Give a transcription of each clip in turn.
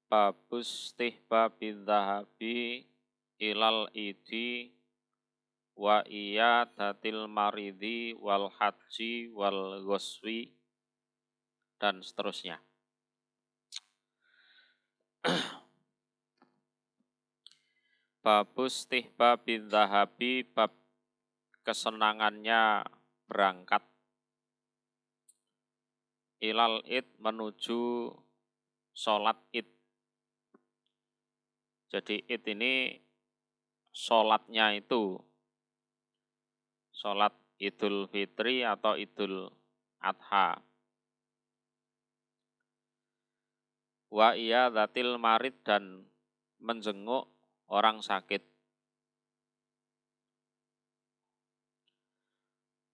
Babustihbabi dzahabi ilal idi wa iyadatil maridi wal haji wal ghuswi dan seterusnya. Babustihbabi dzahabi, bab kesenangannya berangkat ilal id menuju sholat id. Jadi id ini sholatnya itu sholat Idul Fitri atau Idul Adha. Wa iyadatil marid dan menjenguk orang sakit.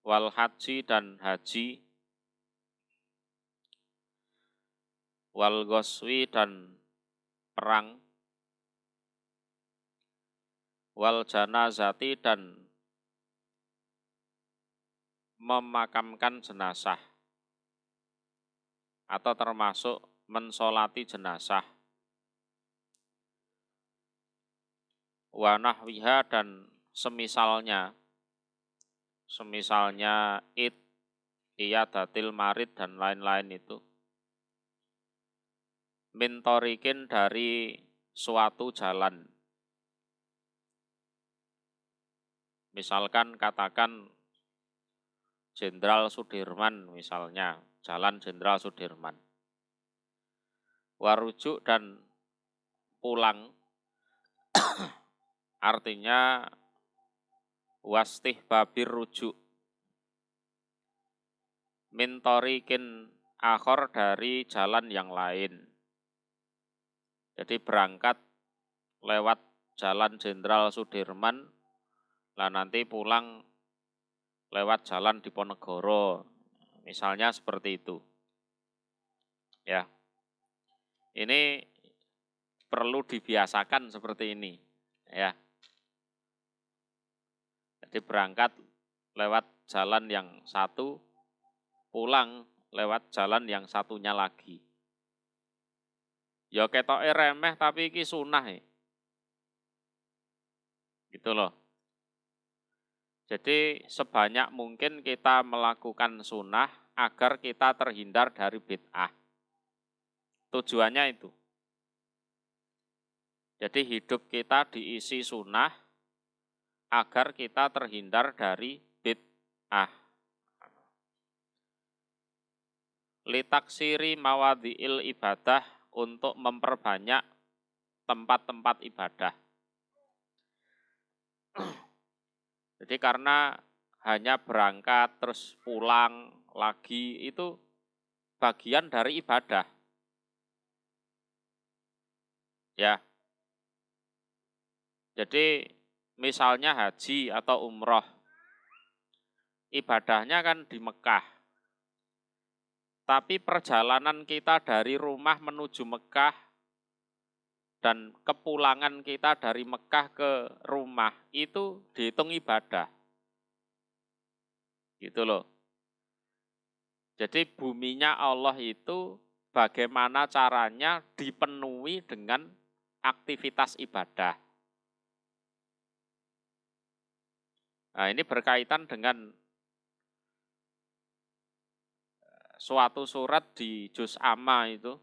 Wal haji dan haji. Wal ghuswi dan perang. Wal janazati dan memakamkan jenazah atau termasuk mensolati jenazah. Wa nahwiha dan semisalnya id, iyadatil marid dan lain-lain itu. Min thoriqin dari suatu jalan. Misalkan katakan Jenderal Sudirman misalnya, Jalan Jenderal Sudirman. Warujuk dan pulang, artinya wastihbabir rujuk. Min thoriqin akhor dari jalan yang lain. Jadi berangkat lewat Jalan Jenderal Sudirman, lah nanti pulang lewat Jalan Diponegoro, misalnya seperti itu. Ya, ini perlu dibiasakan seperti ini. Ya, jadi berangkat lewat jalan yang satu, pulang lewat jalan yang satunya lagi. Ya ketoke remeh tapi iki sunah ya. Gitu loh. Jadi sebanyak mungkin kita melakukan sunnah agar kita terhindar dari bid'ah. Tujuannya itu. Jadi hidup kita diisi sunnah agar kita terhindar dari bid'ah. Litaksiri mawadhi'il ibadah, untuk memperbanyak tempat-tempat ibadah. Jadi karena hanya berangkat terus pulang lagi itu bagian dari ibadah. Ya. Jadi misalnya haji atau umroh, ibadahnya kan di Mekah. Tapi perjalanan kita dari rumah menuju Mekah dan kepulangan kita dari Mekah ke rumah itu dihitung ibadah. Gitu loh. Jadi buminya Allah itu bagaimana caranya dipenuhi dengan aktivitas ibadah. Nah, ini berkaitan dengan suatu surat di Juz Amma itu.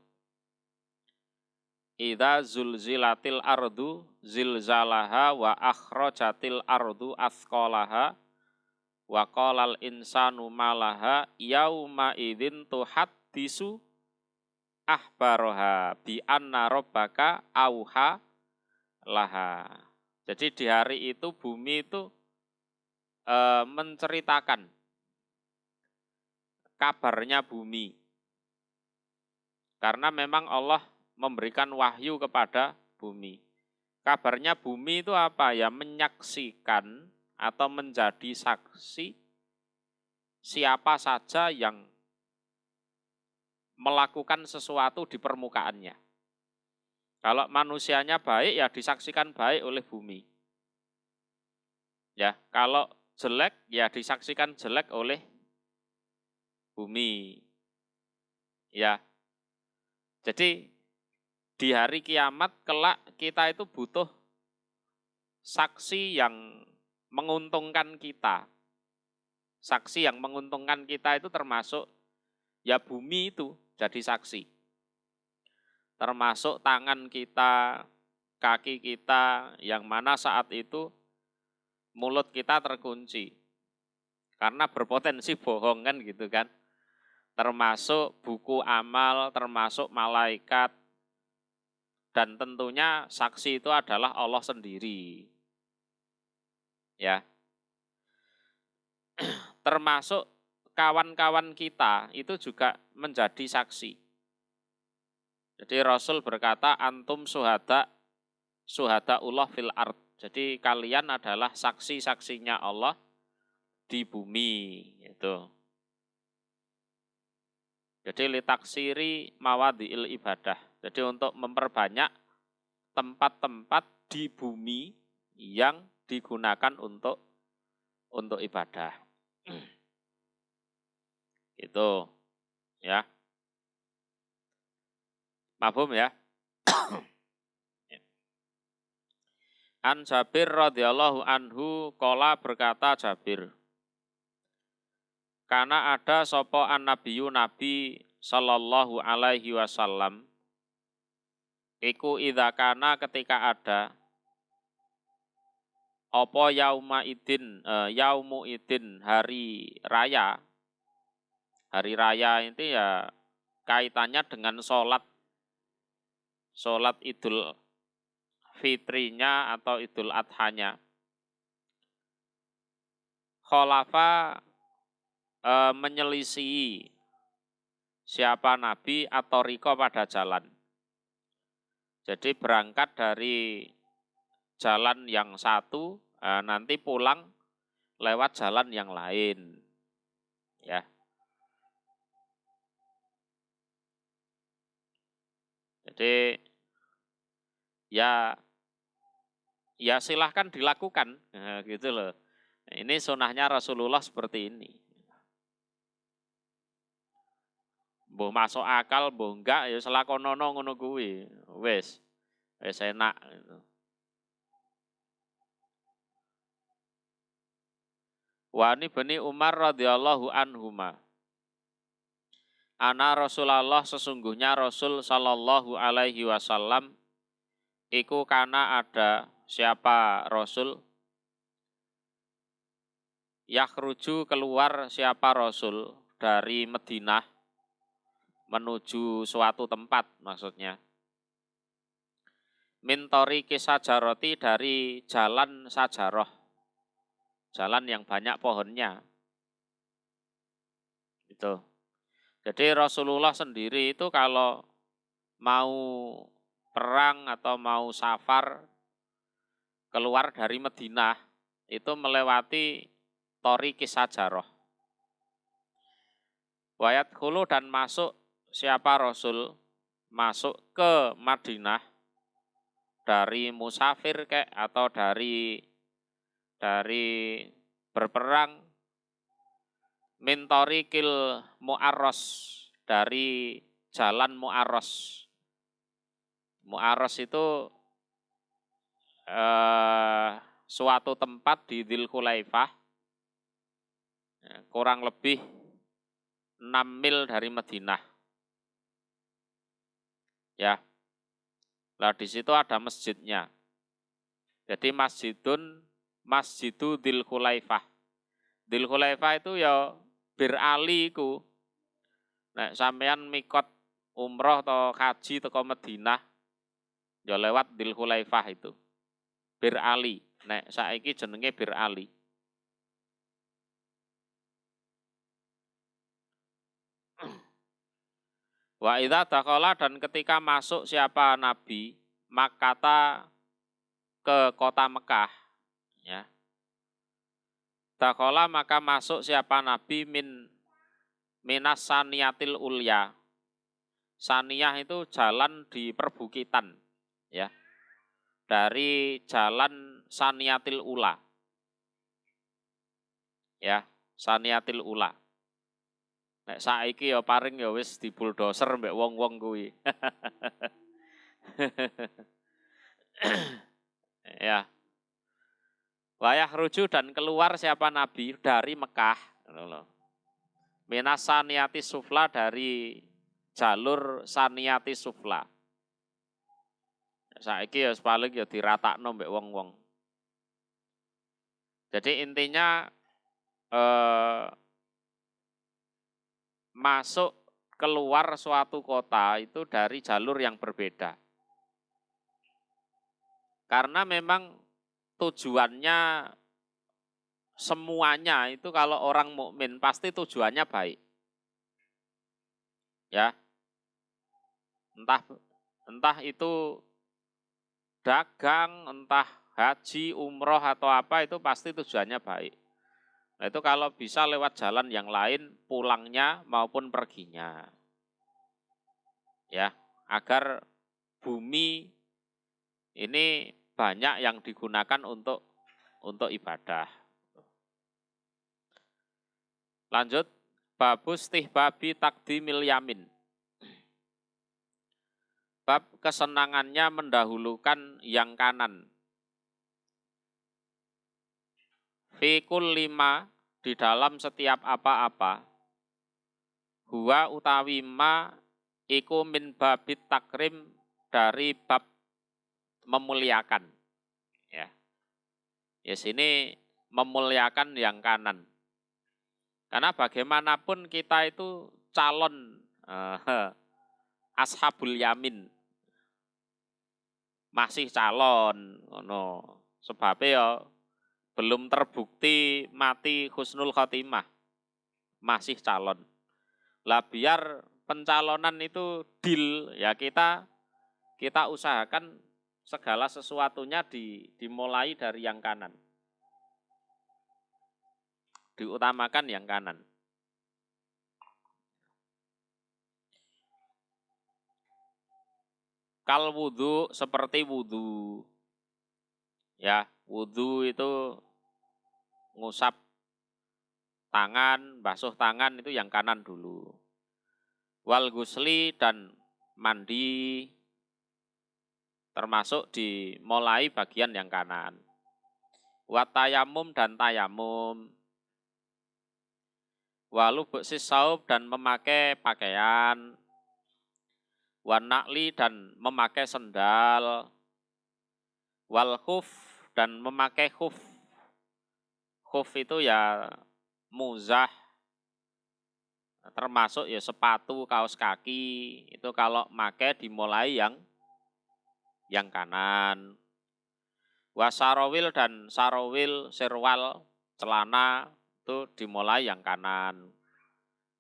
Idza zulzilatil ardu zilzalaha wa akhrajatil ardu athqalaha wa qalal insanu malaha yauma idzin tuhaddisu ahbaroha bi anna rabbaka auha laha. Jadi di hari itu bumi itu menceritakan kabarnya bumi. Karena memang Allah memberikan wahyu kepada bumi. Kabarnya bumi itu apa? Ya menyaksikan atau menjadi saksi siapa saja yang melakukan sesuatu di permukaannya. Kalau manusianya baik ya disaksikan baik oleh bumi. Ya, kalau jelek ya disaksikan jelek oleh bumi. Ya. Jadi di hari kiamat kelak kita itu butuh saksi yang menguntungkan kita. Saksi yang menguntungkan kita itu termasuk ya bumi itu jadi saksi. Termasuk tangan kita, kaki kita, yang mana saat itu mulut kita terkunci. Karena berpotensi bohong kan gitu kan. Termasuk buku amal, termasuk malaikat. Dan tentunya saksi itu adalah Allah sendiri. Ya. Termasuk kawan-kawan kita itu juga menjadi saksi. Jadi Rasul berkata antum suhada Allah fil ard. Jadi kalian adalah saksi-saksinya Allah di bumi itu. Jadi litaksiri mawadhi'il ibadah. Jadi untuk memperbanyak tempat-tempat di bumi yang digunakan untuk ibadah. Itu ya. Mafhum ya? An Jabir radhiyallahu anhu qala berkata Jabir. Karena ada sapa an nabiyyu nabi sallallahu alaihi wasallam iku idza kana ketika ada apa yaumu idin hari raya. Hari raya itu ya kaitannya dengan sholat Idul Fitrinya atau Idul Adhanya. Khalafa menyelisihi siapa nabi atau riko pada jalan. Jadi berangkat dari jalan yang satu, nanti pulang lewat jalan yang lain. Ya. Jadi ya silahkan dilakukan, nah, gitu loh. Ini sunahnya Rasulullah seperti ini. Mbah masuk akal, mbah enggak, ya selakonono ngono kuwi. Wis enak. Gitu. Wa ni Bani Umar radhiyallahu anhuma. Ana Rasulullah sesungguhnya Rasul sallallahu alaihi wasallam iku kana ada siapa Rasul yakhruju keluar siapa Rasul dari Madinah menuju suatu tempat maksudnya. Mintori kisajaroti dari jalan sajaroh. Jalan yang banyak pohonnya. Gitu. Jadi Rasulullah sendiri itu kalau mau perang atau mau safar keluar dari Madinah itu melewati Tori Kisajaroh. Wayat khulu dan masuk siapa Rasul masuk ke Madinah dari musafir atau dari berperang Mintori kil Mu'arros dari jalan Mu'arros. Mu'arros itu suatu tempat di Dzul Khulaifah kurang lebih 6 mil dari Madinah. Ya. Lah di situ ada masjidnya. Jadi Masjidu Dzul Khulaifah. Dzul Khulaifah itu ya Bir Ali ku. Nek sampean mikot umroh atau haji teko Madinah ya lewat Dzul Khulaifah itu. Bir Ali. Nek saiki jenenge Bir Ali. Wa idza dakhala dan ketika masuk siapa nabi Makkah ke kota Mekah ya. Dakhala maka masuk siapa nabi minas saniyatil ulya. Saniyah itu jalan di perbukitan ya. Dari jalan Saniyatil Ula. Ya, Saniyatil Ula. Nek saiki ya paring ya wis dibuldoser mbek wong-wong kuwi. Ya. Wayah ruju dan keluar siapa Nabi dari Mekah. Minas saniyati sufla dari jalur saniyati sufla. Saiki ya paling ya diratakno mbek wong-wong. Jadi intinya masuk keluar suatu kota itu dari jalur yang berbeda. Karena memang tujuannya semuanya itu kalau orang mukmin pasti tujuannya baik. Ya. Entah itu dagang, entah haji, umroh atau apa itu pasti tujuannya baik. Nah, itu kalau bisa lewat jalan yang lain pulangnya maupun perginya. Ya, agar bumi ini banyak yang digunakan untuk ibadah. Lanjut, babus tihbabi takdimil yamin. Bab kesenangannya mendahulukan yang kanan. Fikul 5 di dalam setiap apa-apa. Huwa utawi ma iku min babit takrim dari bab memuliakan. Ya. Ya sini memuliakan yang kanan. Karena bagaimanapun kita itu calon ashabul yamin. Masih calon, ngono. Sebabnya ya belum terbukti mati husnul khotimah. Masih calon. Lah biar pencalonan itu deal, ya kita usahakan segala sesuatunya dimulai dari yang kanan. Diutamakan yang kanan. Kal wudhu seperti wudhu. Ya, wudhu itu ngusap tangan, basuh tangan itu yang kanan dulu. Wal gusli dan mandi termasuk dimulai bagian yang kanan. Wat tayamum dan tayamum. Walu buksis saub dan memakai pakaian. Wan nakli dan memakai sendal. Wal khuf dan memakai khuf. Khuf itu ya muzah. Termasuk ya sepatu, kaos kaki. Itu kalau pakai dimulai yang kanan. Wasarawil dan sarawil, sirwal, celana itu dimulai yang kanan.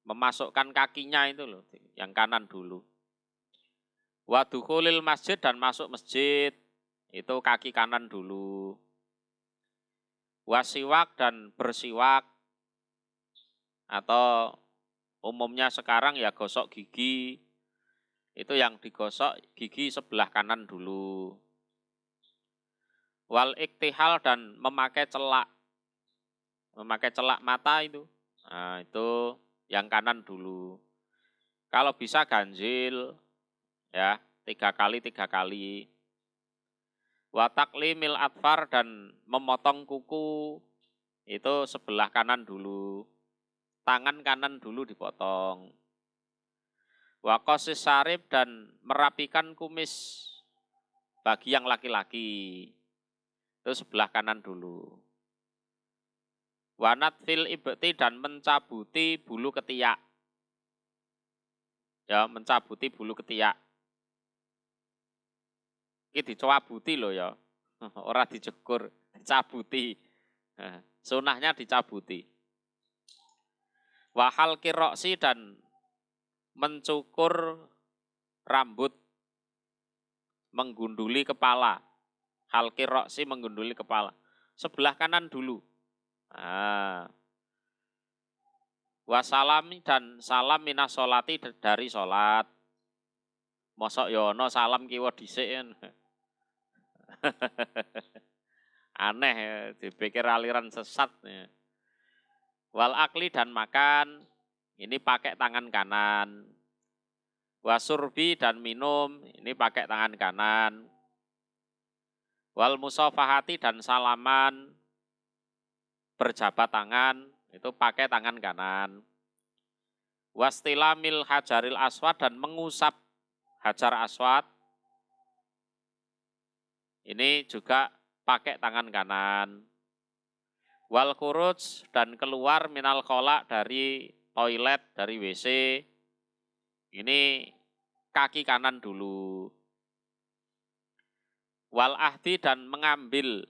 Memasukkan kakinya itu loh, yang kanan dulu. Wadukhulil masjid dan masuk masjid, itu kaki kanan dulu. Wasiwak dan bersiwak, atau umumnya sekarang ya gosok gigi, itu yang digosok gigi sebelah kanan dulu. Wal iktihal dan memakai celak mata itu, nah itu yang kanan dulu. Kalau bisa ganjil, ya 3 kali. Wataklimil atfar dan memotong kuku, itu sebelah kanan dulu. Tangan kanan dulu dipotong. Wakosis sarib dan merapikan kumis bagi yang laki-laki, itu sebelah kanan dulu. Wanat fil ibti dan mencabuti bulu ketiak. Ya, mencabuti bulu ketiak. Iki dicabuti loh ya. Ora dicukur, dicabuti. Sunahnya dicabuti. Wahal kiroksi dan mencukur rambut, menggunduli kepala. Hal kiroksi menggunduli kepala. Sebelah kanan dulu. Wasalami dan salam minas sholati dari sholat. Mosok yono salam kiwa dhisik. Aneh ya, dipikir aliran sesat ya. Wal akli dan makan, ini pakai tangan kanan. Wasurbi dan minum, ini pakai tangan kanan. Wal musafahati dan salaman, berjabat tangan, itu pakai tangan kanan. Wastilamil hajaril aswad dan mengusap hajar aswad, ini juga pakai tangan kanan. Wal khuruj dan keluar minal khola dari toilet, dari WC, ini kaki kanan dulu. Wal ahdi dan mengambil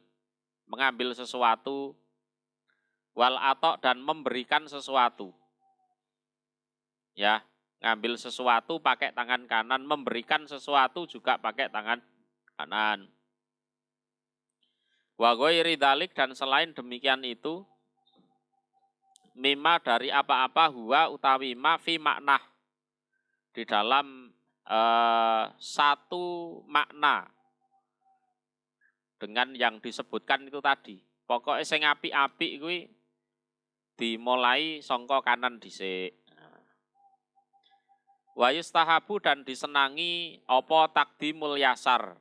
sesuatu. Wal atok dan memberikan sesuatu. Ya, ngambil sesuatu pakai tangan kanan, memberikan sesuatu juga pakai tangan kanan. Wa ghairi dzalik dan selain demikian itu, mimma dari apa-apa huwa utawi ma fi makna, di dalam satu makna dengan yang disebutkan itu tadi. Pokoknya sing apik-apik kuwi dimulai sangka kanan dhisik. Wa yustahabu dan disenangi apa takdimul yasar,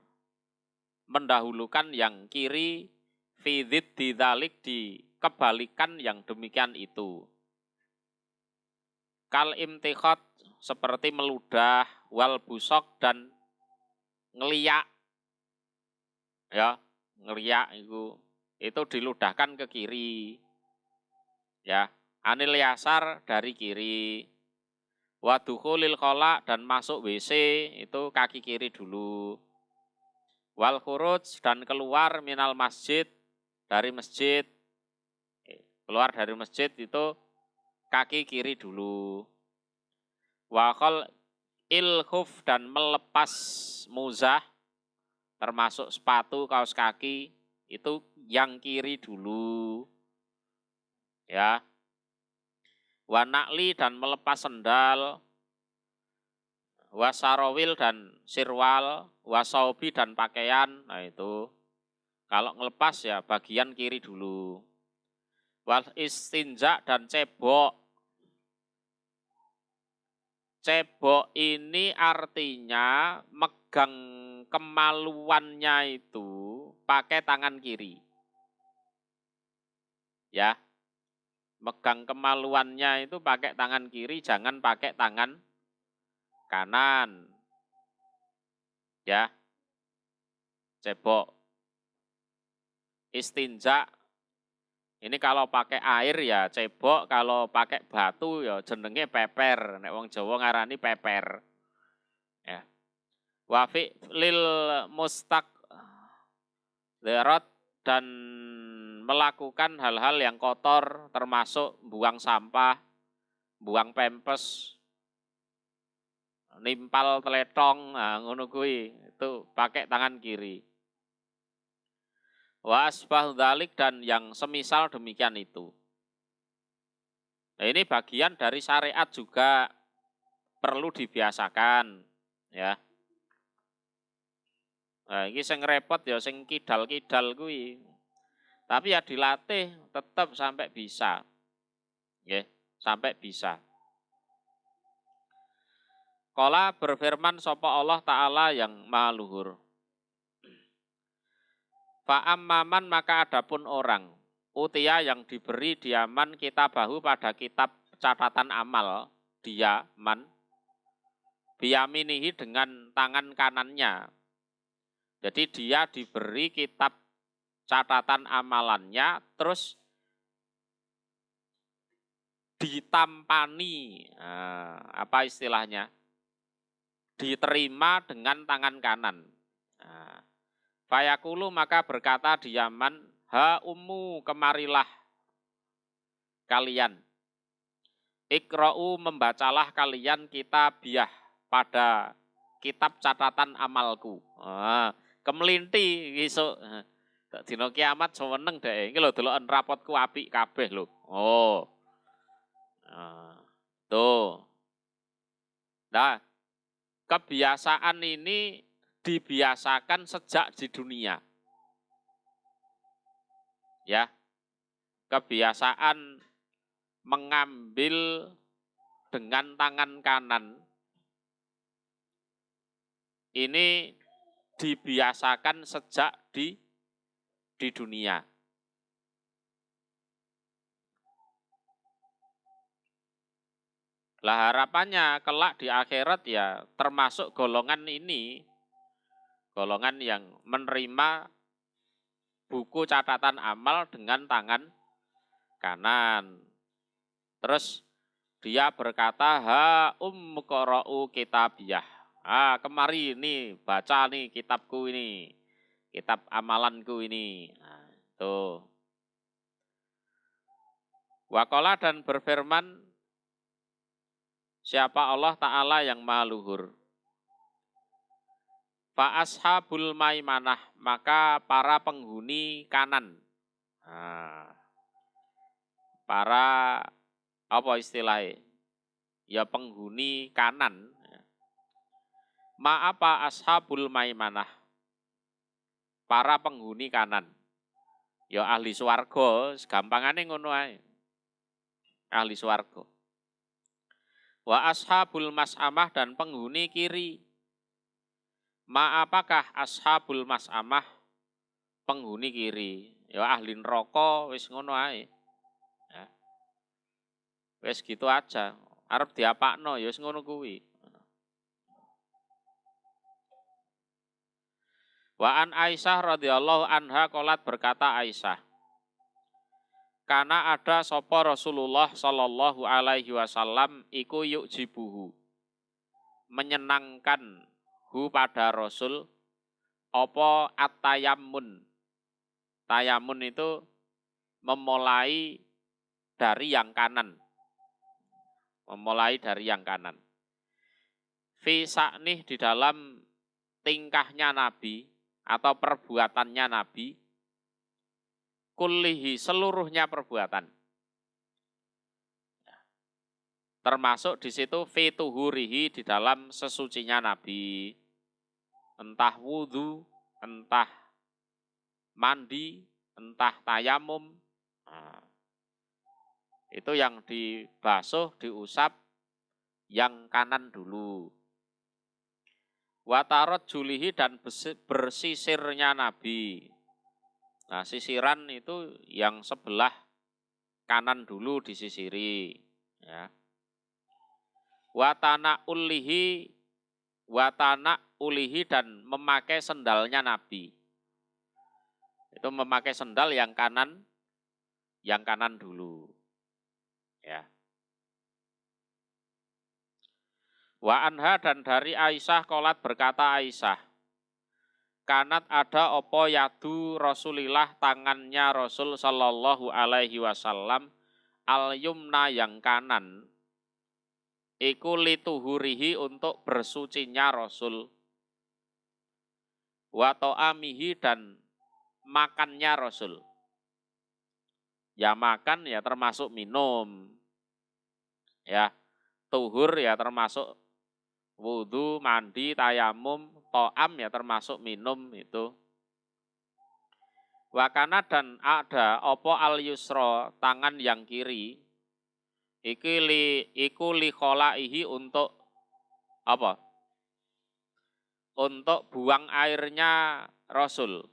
mendahulukan yang kiri, fidzid didzalik, di kebalikan yang demikian itu. Kal imtikhot seperti meludah, wal busok dan ngeliyak. Ya, ngeliyak itu diludahkan ke kiri. Ya, anil yasar dari kiri. Wa dukhulil khola dan masuk WC itu kaki kiri dulu. Wal khuruj dan keluar minal masjid, dari masjid. Keluar dari masjid itu kaki kiri dulu. Wa khal ilkhuf dan melepas muzah, termasuk sepatu, kaos kaki, itu yang kiri dulu. Ya. Wa na'li dan melepas sendal. Wa sarawil dan sirwal, wa saubi dan pakaian. Nah itu kalau ngelepas ya bagian kiri dulu. Wal istinja dan cebok. Cebok ini artinya megang kemaluannya itu pakai tangan kiri. Ya. Megang kemaluannya itu pakai tangan kiri, jangan pakai tangan kanan. Ya. Cebok. Istinja ini kalau pakai air ya cebok, kalau pakai batu ya jenenge peper. Nek wong Jawa ngarani peper. Ya. Wafi lil mustaqdirat dan melakukan hal-hal yang kotor, termasuk buang sampah, buang pempes, nimpal teletong, nah, ngono kuwi itu pakai tangan kiri. Wa asbah dzalik dan yang semisal demikian itu. Nah, ini bagian dari syariat juga perlu dibiasakan, ya. Nah, ini sing repot ya sing kidal-kidal kuwi. Tapi ya dilatih tetap sampai bisa. Nggih, sampai bisa. Qala berfirman sapa Allah Ta'ala yang Maha Luhur. Fa'ammaman maka adapun orang utia yang diberi diaman kitabahu pada kitab catatan amal, diaman biyaminihi dengan tangan kanannya. Jadi dia diberi kitab catatan amalannya terus ditampani, apa istilahnya? Diterima dengan tangan kanan. Fayakulu maka berkata di Yaman, ha ummu kemarilah kalian. Ikra'u membacalah kalian kitabiah pada kitab catatan amalku. Kemelinti iso. Dina kiamat seneng deh. Iki lho deloken rapotku apik kabeh lho. Oh. Tuh. Nah, kebiasaan ini dibiasakan sejak di dunia. Ya. Kebiasaan mengambil dengan tangan kanan ini dibiasakan sejak di dunia. Lah harapannya kelak di akhirat ya termasuk golongan ini, golongan yang menerima buku catatan amal dengan tangan kanan. Terus dia berkata, ha qara'u kitabiyah. Kemari ini, baca nih kitabku ini, kitab amalanku ini. Nah, tuh. Waqala dan berfirman, siapa Allah Ta'ala yang maha luhur. Fa ashabul maimanah, maka para penghuni kanan. Nah, para, apa istilahnya? Ya penghuni kanan. Apa ashabul maimanah? Para penghuni kanan. Ya ahli swarga, gampangane ngono ae. Ahli swarga. Wa ashabul mas'amah dan penghuni kiri. Apakah ashabul mas'amah? Penghuni kiri. Ya ahli neraka wis ngono ae. Ya. Wis gitu aja. Arep diapakno ya wis ngono kuwi. Wa an Aisyah radhiyallahu anha qalat berkata Aisyah, karena ada sapa Rasulullah sallallahu alaihi wasallam iku yujibuhu, menyenangkan hu pada Rasul apa at-tayammun. Tayamun itu memulai dari yang kanan. Memulai dari yang kanan. Fi sa'nih di dalam tingkahnya Nabi atau perbuatannya Nabi, kullihi seluruhnya perbuatan. Termasuk di situ fituhurihi di dalam sesucinya Nabi. Entah wudhu, entah mandi, entah tayamum. Nah, itu yang dibasuh, diusap yang kanan dulu. Watarot julihi dan bersisirnya Nabi. Nah, sisiran itu yang sebelah kanan dulu disisiri. Ya. Watana ulihi dan memakai sendalnya Nabi. Itu memakai sendal yang kanan dulu. Ya. Wa anha dan dari Aisyah qalat berkata Aisyah, kanat ada opo yadu Rasulillah tangannya Rasul sallallahu alaihi wasallam al yumna yang kanan iku lituhurihi untuk bersucinya Rasul wa ta'amihi dan makannya Rasul. Ya makan ya termasuk minum. Ya, tuhur ya termasuk wudhu, mandi, tayamum, to'am ya termasuk minum itu. Wakana dan ada opo al yusro tangan yang kiri iku li kholaihi untuk apa? Untuk buang airnya Rasul.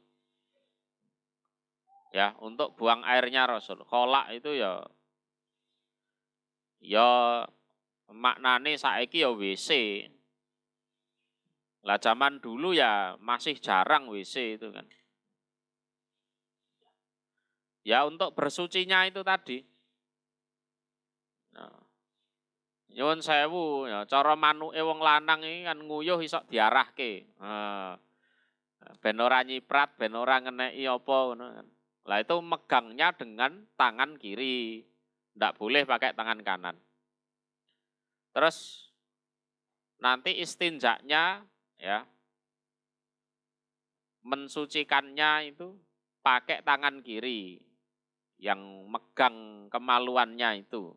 Ya, untuk buang airnya Rasul. Kholak itu ya maknane saiki ya WC. Lah zaman dulu ya masih jarang WC itu kan. Ya untuk bersucinya itu tadi. Nah, nyuwun sewu, ya, cara manuke wong lanang iki kan nguyuh iso diarahke. Ben ora nyiprat, ben ora ngeneki apa ngono kan. Lah itu megangnya dengan tangan kiri. Ndak boleh pakai tangan kanan. Terus nanti istinjaknya ya mensucikannya itu pakai tangan kiri yang megang kemaluannya itu.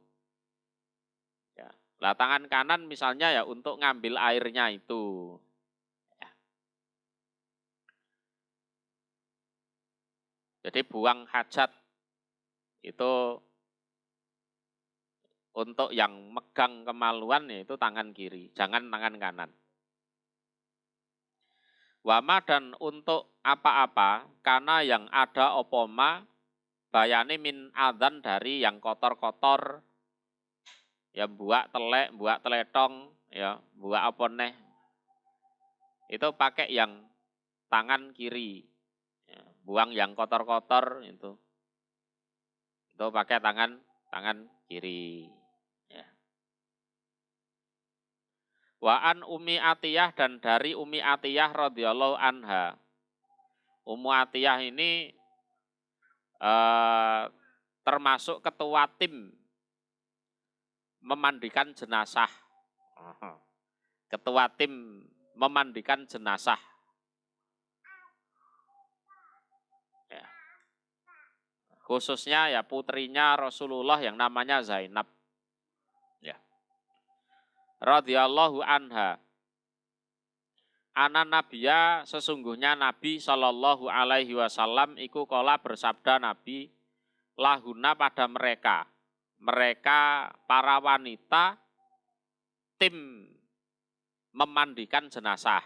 Ya. Lah tangan kanan misalnya ya untuk ngambil airnya itu. Ya. Jadi buang hajat itu untuk yang megang kemaluan ya itu tangan kiri, jangan tangan kanan. Wama dan untuk apa-apa, karena yang ada opoma, bayane min adzan dari yang kotor-kotor, ya buak telek, buak teletong, ya buak apa neh, itu pakai yang tangan kiri, ya, buang yang kotor-kotor itu pakai tangan kiri. Ya. Wa an Ummi Atiyah dan dari Ummi Atiyah radhiyallahu anha. Ummu Atiyah ini termasuk ketua tim memandikan jenazah. Ketua tim memandikan jenazah. Ya. Khususnya ya putrinya Rasulullah yang namanya Zainab. Ya. Radhiyallahu anha. Ana nabiya sesungguhnya Nabi Shallallahu alaihi wasallam iku kola bersabda Nabi lahuna pada mereka. Mereka para wanita tim memandikan jenazah.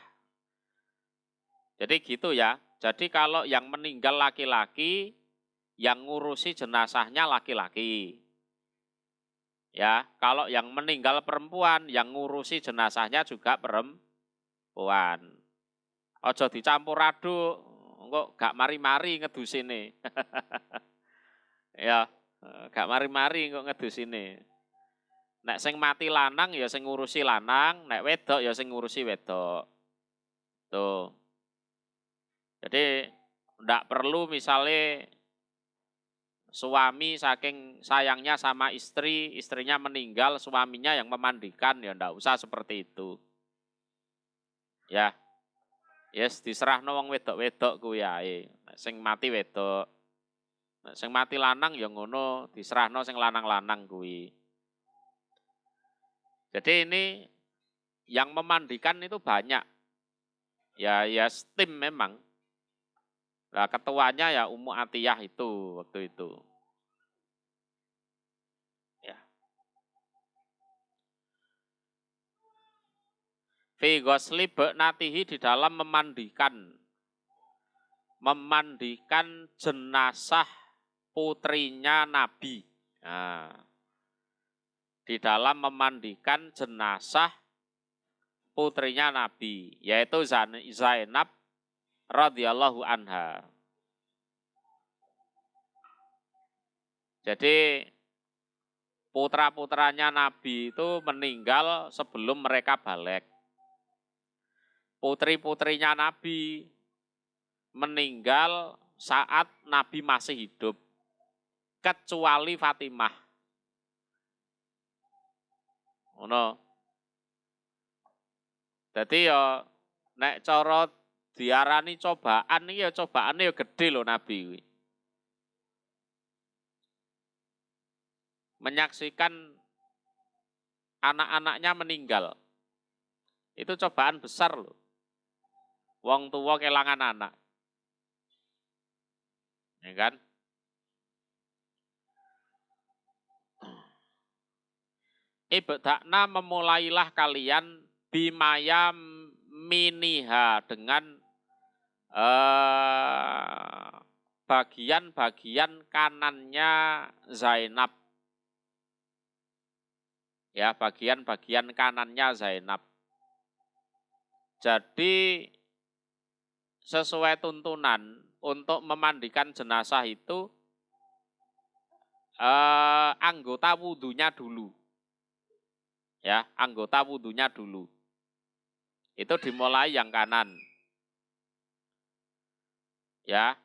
Jadi gitu ya. Jadi kalau yang meninggal laki-laki, yang ngurusi jenazahnya laki-laki. Ya, kalau yang meninggal perempuan, yang ngurusi jenazahnya juga perempuan. Ojo dicampur aduk, kok gak mari-mari ngedusine. Ya, gak mari-mari kok ngedusine. Nek sing mati lanang ya sing ngurusi lanang, nek wedok ya sing ngurusi wedok. Tuh. Jadi ndak perlu misalnya suami saking sayangnya sama istri, istrinya meninggal, suaminya yang memandikan, ya ndak usah seperti itu. Ya. Yes, diserahno wong wedok-wedok kuwi ae. Nek sing mati wedok. Nek sing mati lanang ya ngono, diserahno sing lanang-lanang kuwi. Jadi ini yang memandikan itu banyak. Ya tim memang. Nah, ketuanya ya Ummu Atiyah itu waktu itu. Ya. Fi ghusli natihi di dalam memandikan jenazah putrinya Nabi. Nah, di dalam memandikan jenazah putrinya Nabi, yaitu Zainab radhiyallahu anha. Jadi putra-putranya Nabi itu meninggal sebelum mereka balik. Putri-putrinya Nabi meninggal saat Nabi masih hidup, kecuali Fatimah. Ngono. Dadi ya nek cara diarani cobaan iki ya cobaane ya gedhe lho Nabi kuwi. Menyaksikan anak-anaknya meninggal. Itu cobaan besar loh. Wong tua kelangan anak. Ya kan? Ibda'na memulailah kalian bimaya miniha dengan bagian-bagian kanannya Zainab. Ya, bagian-bagian kanannya Zainab. Jadi sesuai tuntunan untuk memandikan jenazah itu anggota wudhunya dulu. Ya, anggota wudhunya dulu. Itu dimulai yang kanan. Ya.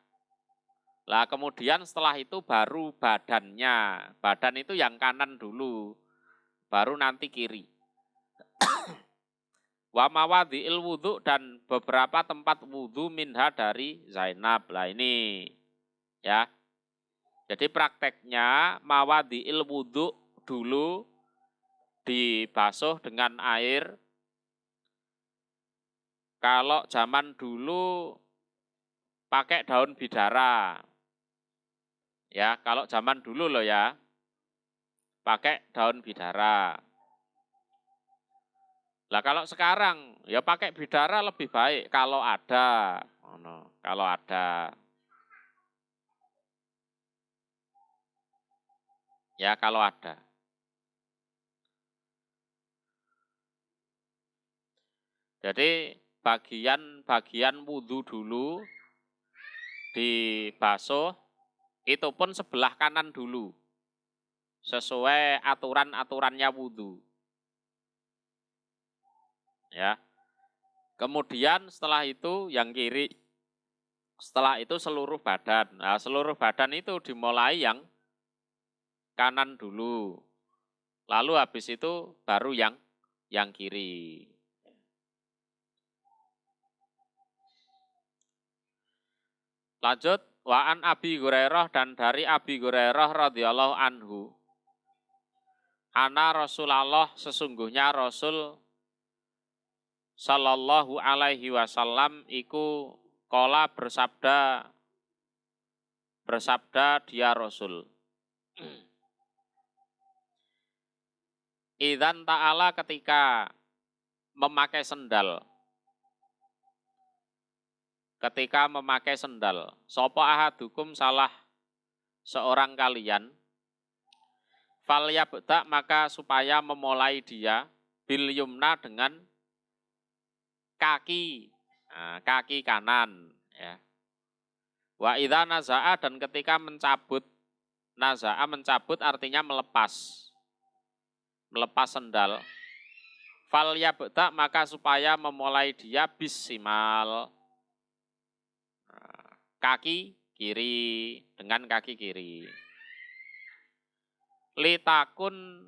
Lah kemudian setelah itu baru badannya. Badan itu yang kanan dulu. Baru nanti kiri. Wa mawadhi'il wudhu dan beberapa tempat wudhu minha dari Zainab. Lah ini ya. Jadi prakteknya mawadhi'il wudhu dulu dibasuh dengan air. Kalau zaman dulu pakai daun bidara. Ya, kalau zaman dulu loh ya. Pakai daun bidara. Lah kalau sekarang ya pakai bidara lebih baik kalau ada. Kalau ada. Ya kalau ada. Jadi bagian wudhu dulu dibasuh, itu pun sebelah kanan dulu. Sesuai aturan-aturannya wudhu. Ya. Kemudian setelah itu yang kiri, setelah itu seluruh badan. Nah, seluruh badan itu dimulai yang kanan dulu. Lalu habis itu baru yang kiri. Lanjut, wa an Abi Hurairah, dan dari Abi Hurairah radhiyallahu anhu. Ana Rasulullah, sesungguhnya Rasul sallallahu alaihi wasallam iku qala bersabda dia Rasul. Idzan ta'ala, ketika memakai sendal. Ketika memakai sendal. Sapa ahadukum, salah seorang kalian. Fal yabda, maka supaya memulai dia bil yumna, dengan kaki kanan, ya. Wa idza naza'a, dan ketika mencabut, naza'a mencabut artinya melepas sendal. Fal yabda, maka supaya memulai dia bisimal, kaki kiri, dengan kaki kiri. Litakun,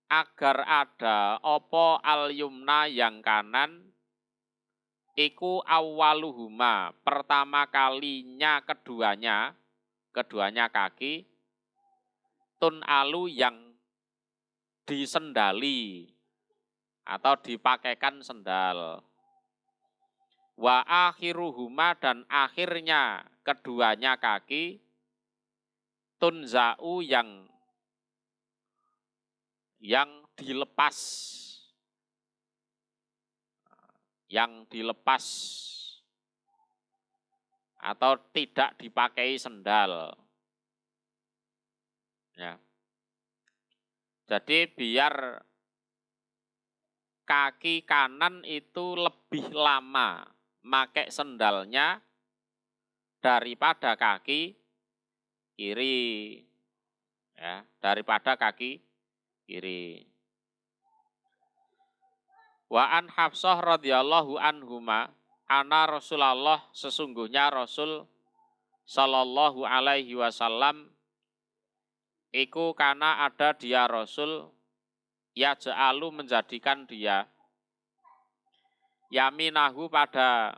agar ada opo al yumna, yang kanan, iku awwaluhuma, pertama kalinya keduanya kaki, tun alu, yang disendali atau dipakaikan sendal. Wa akhiruhuma, dan akhirnya keduanya kaki, tunza'u, dilepas, atau tidak dipakai sendal. Ya. Jadi biar kaki kanan itu lebih lama pakai sendalnya daripada kaki kiri. Ya, daripada kaki kiri. Wa an Hafsah radhiyallahu anhuma, ana Rasulullah, sesungguhnya Rasul sallallahu alaihi wasallam iku kana ada dia Rasul, ya ja'alu, menjadikan dia yaminahu, pada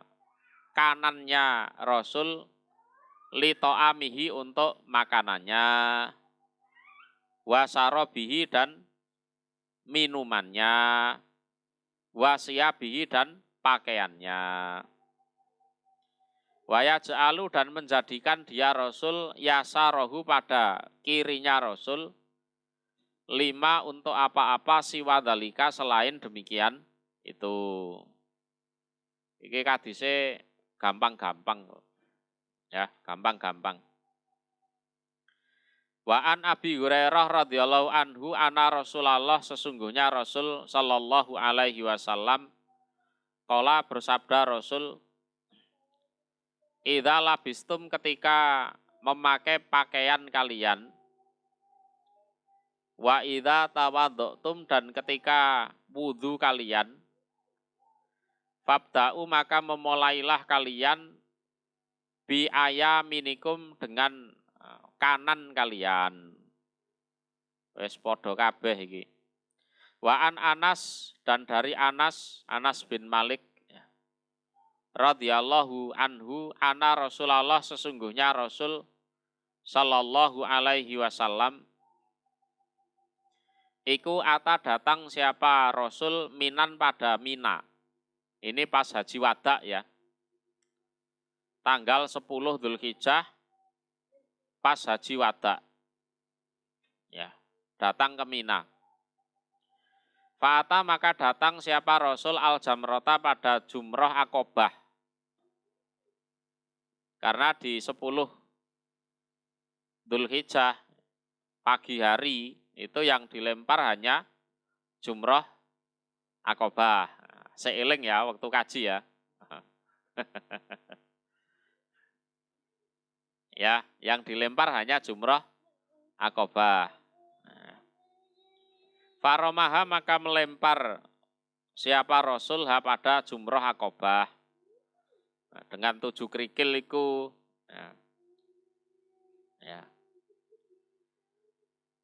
kanannya Rasul, li ta'amihi, untuk makanannya, wasarobihi, dan minumannya, wasiyabihi, dan pakaiannya. Waya ja'alu, dan menjadikan dia Rasul yasarohu, pada kirinya Rasul, lima, untuk apa-apa siwadhalika, selain demikian itu. Iki hadise gampang-gampang kok. Ya, gampang-gampang. Wa an Abi Hurairah radhiyallahu anhu, ana Rasulullah, sesungguhnya Rasul sallallahu alaihi wasallam, qala, bersabda Rasul, idza labistum, ketika memakai pakaian kalian, wa idza tawaddu'tum, dan ketika wudu kalian, fabda'u, maka memulailah kalian, bi ayaminikum, dengan kanan kalian. Wis padha kabeh iki. Wa an Anas, dan dari Anas bin Malik radhiyallahu anhu, ana Rasulullah, sesungguhnya Rasul sallallahu alaihi wasallam iku ata, datang siapa Rasul, minan, pada Mina. Ini pas haji wada, ya. Tanggal 10 Dzulhijjah pas haji wada. Ya, datang ke Mina. Fa'ata maka datang siapa Rasul al-jamrata pada jumroh Aqobah. Karena di 10 Dzulhijjah pagi hari itu yang dilempar hanya jumroh Aqobah. Seiling ya waktu kaji ya. Ya, yang dilempar hanya jumroh Aqobah. Faromaha maka melempar siapa Rasul pada jumroh Aqobah. Dengan 7 kerikil itu. Ya.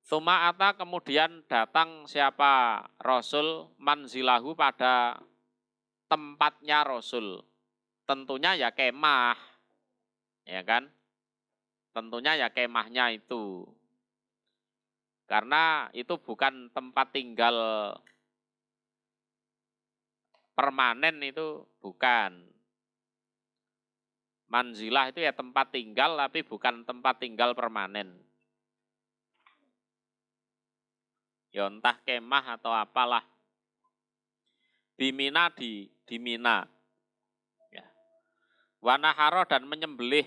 Suma'ata kemudian datang siapa Rasul manzilahu pada tempatnya Rasul. Tentunya ya kemah. Ya kan? Tentunya ya kemahnya itu. Karena itu bukan tempat tinggal permanen, itu bukan. Manzilah itu ya tempat tinggal tapi bukan tempat tinggal permanen. Ya entah kemah atau apalah. Bimina di Mina. Ya. Wanaharo dan menyembelih.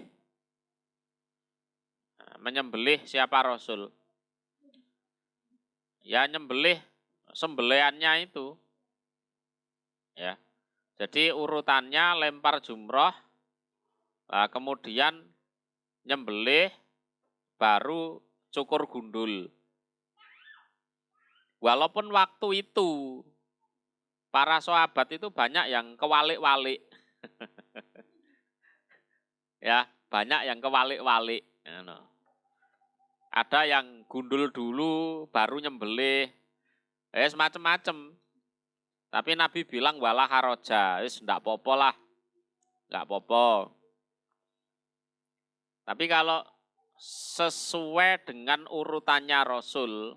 Menyembelih siapa Rasul? Ya nyembelih sembelihannya itu. Ya. Jadi urutannya lempar jumroh, kemudian nyembelih, baru cukur gundul. Walaupun waktu itu para sahabat itu banyak yang kewalik-walik. Ya, banyak yang kewalik-walik. Ada yang gundul dulu, baru nyembelih. Semacam-macam. Tapi Nabi bilang wala haroja, ndak popo lah. Nggak popo. Tapi kalau sesuai dengan urutannya Rasul,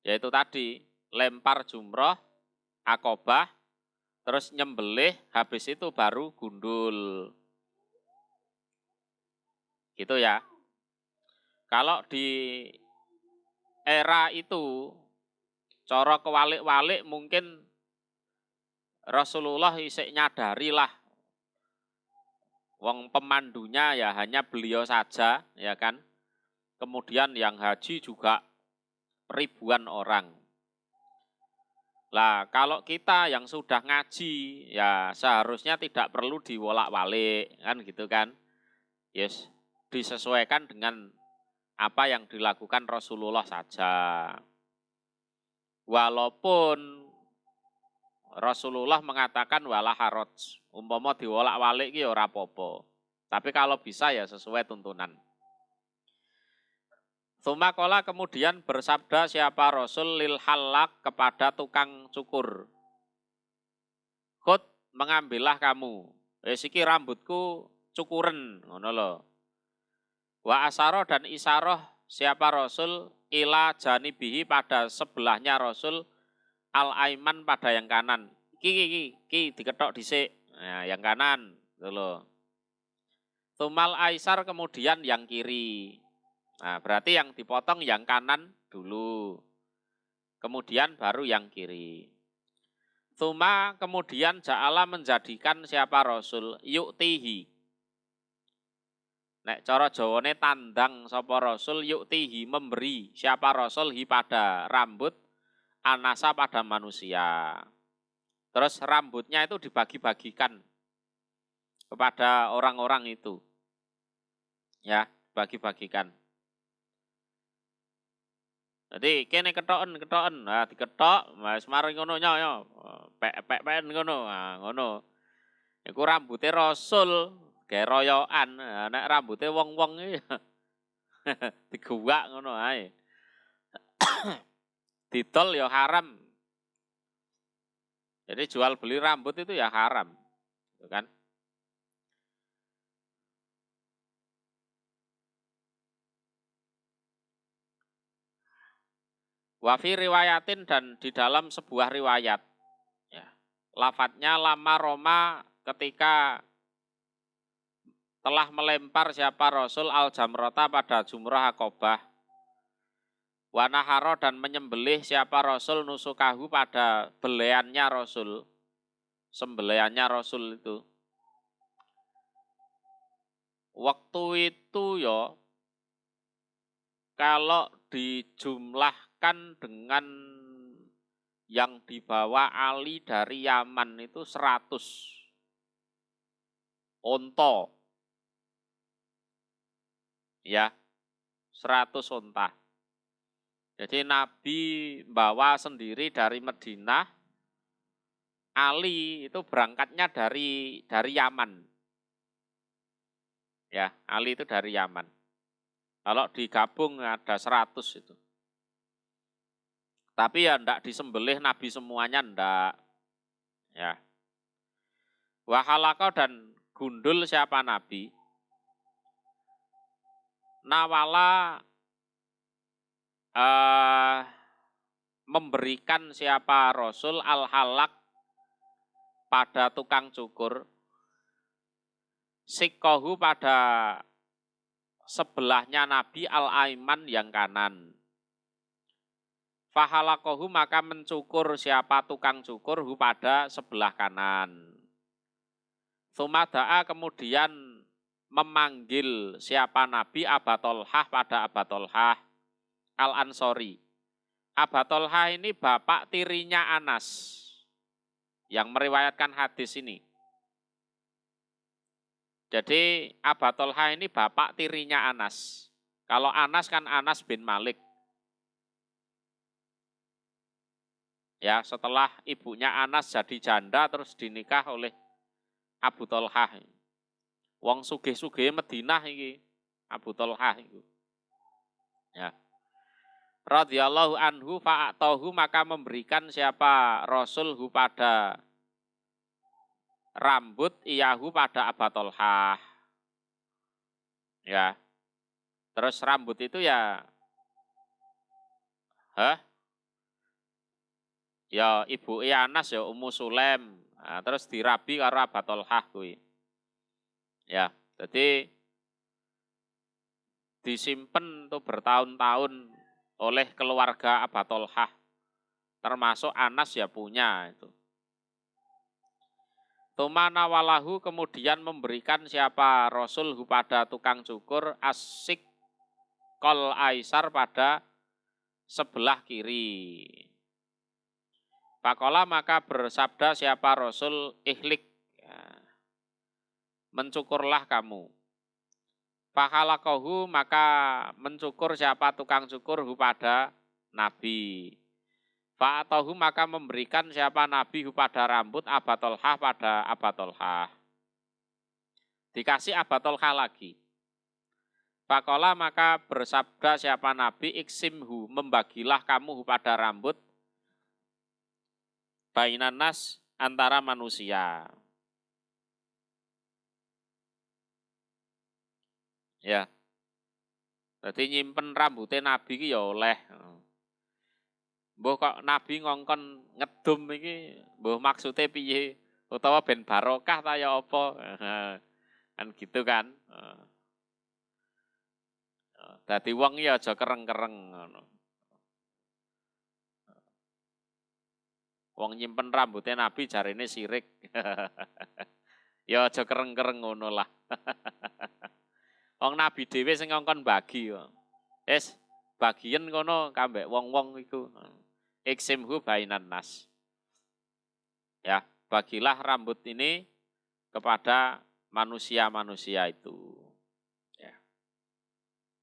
yaitu tadi lempar jumroh, Aqobah, terus nyembelih, habis itu baru gundul. Gitu ya. Kalau di era itu, cara kewalik-walik mungkin Rasulullah isik nyadari lah. Wong pemandunya ya hanya beliau saja, ya kan. Kemudian yang haji juga ribuan orang. Lah kalau kita yang sudah ngaji, ya seharusnya tidak perlu diwolak-walik, kan gitu kan. Yes, disesuaikan dengan apa yang dilakukan Rasulullah saja. Walaupun Rasulullah mengatakan wala haraj, umpama diwolak-walik ki ora apa-apa. Tapi kalau bisa ya sesuai tuntunan. Sumakola kemudian bersabda siapa Rasul lil halak kepada tukang cukur. Khud mengambillah kamu. Iki rambutku cukuren, ngono lho. Wa asaro dan isaroh siapa Rasul ila janibihi pada sebelahnya Rasul al aiman pada yang kanan. Ki diketok dhisik. Nah, yang kanan, gitu loh. Tumal aisar kemudian yang kiri. Nah, berarti yang dipotong yang kanan dulu. Kemudian baru yang kiri. Tuma kemudian ja'ala menjadikan siapa Rasul yuktihi. Nek cara Jawane tandang sapa Rasul yuktihi memberi siapa Rasul hi pada rambut anasa pada manusia. Terus rambutnya itu dibagi-bagikan kepada orang-orang itu. Ya, bagi-bagikan. Jadi kene ketoken, nah diketok, wis mari ngono ya, pek-pek ngono, ngono. Iku rambuté Rasul, gawe royokan, nek rambuté wong-wong iki diguwak ngono ae. Didol ya haram. Jadi jual beli rambut itu ya haram, kan? Wafi riwayatin dan di dalam sebuah riwayat, ya, lafadznya lama Roma ketika telah melempar siapa Rasul al-jamrata pada jumrah Aqobah. Wanaharo dan menyembelih siapa Rasul nusukahu pada beleannya Rasul. Sembelihannya Rasul itu. Waktu itu ya, kalau dijumlahkan dengan yang dibawa Ali dari Yaman itu 100 onta. Ya, 100 onta. Jadi Nabi bawa sendiri dari Madinah, Ali itu berangkatnya dari Yaman. Ya, Ali itu dari Yaman. Kalau digabung ada 100 itu. Tapi ya enggak disembelih Nabi semuanya, enggak. Ya. Wahalako dan gundul siapa Nabi? Nawala memberikan siapa Rasul al-halak pada tukang cukur, sikohu pada sebelahnya Nabi al-aiman yang kanan. Fahalakohu maka mencukur siapa tukang cukur hu pada sebelah kanan. Tsumada'a kemudian memanggil siapa Nabi Abatolhah pada Abatolhah al-Ansori. Abatolhah ini bapak tirinya Anas yang meriwayatkan hadis ini. Jadi Abatolhah ini bapak tirinya Anas. Kalau Anas kan Anas bin Malik. Ya, setelah ibunya Anas jadi janda terus dinikah oleh Abu Tolhah. Wong sugih-sugih Madinah iki Abu Tolhah itu. Ya. Radhiyallahu anhu fa'atahu maka memberikan siapa Rasul hu pada rambut iyahu pada Abu Tolhah. Ya. Terus rambut itu ya ya ibu Anas ya Ummu Sulaim. Nah, terus dirabi karo Abu Tolhah kuwi. Ya, jadi disimpen tuh bertahun-tahun oleh keluarga Abu Tolhah. Termasuk Anas ya punya itu. Tumana walahu kemudian memberikan siapa Rasul pada tukang cukur asik kol aisar pada sebelah kiri. Pakola maka bersabda siapa Rasul ihlik, ya, mencukurlah kamu. Fahalakohu maka mencukur siapa tukang cukur pada Nabi. Fa'atahu maka memberikan siapa Nabi pada rambut Abatolhah pada Abatolhah. Dikasih Abatolhah lagi. Pakola maka bersabda siapa Nabi iksimhu membagilah kamu pada rambut bainanas antara manusia. Ya. Jadi nyimpen rambutnya Nabi ki ya oleh. Mbah kok Nabi ngongkon ngedum iki, mbah maksude piye? Utawa ben barokah ta ya apa? Kan gitu kan. Dadi wong ya aja kereng-kereng ngono. Wong nyimpen rambutnya Nabi jarine sirik. Ya aja kereng-kereng ngono lah. Wong Nabi dhewe sing ngongkon bagi. Wis bagian kono kambek wong-wong iku. Iksimhu bainan nas. Ya, bagilah rambut ini kepada manusia-manusia itu.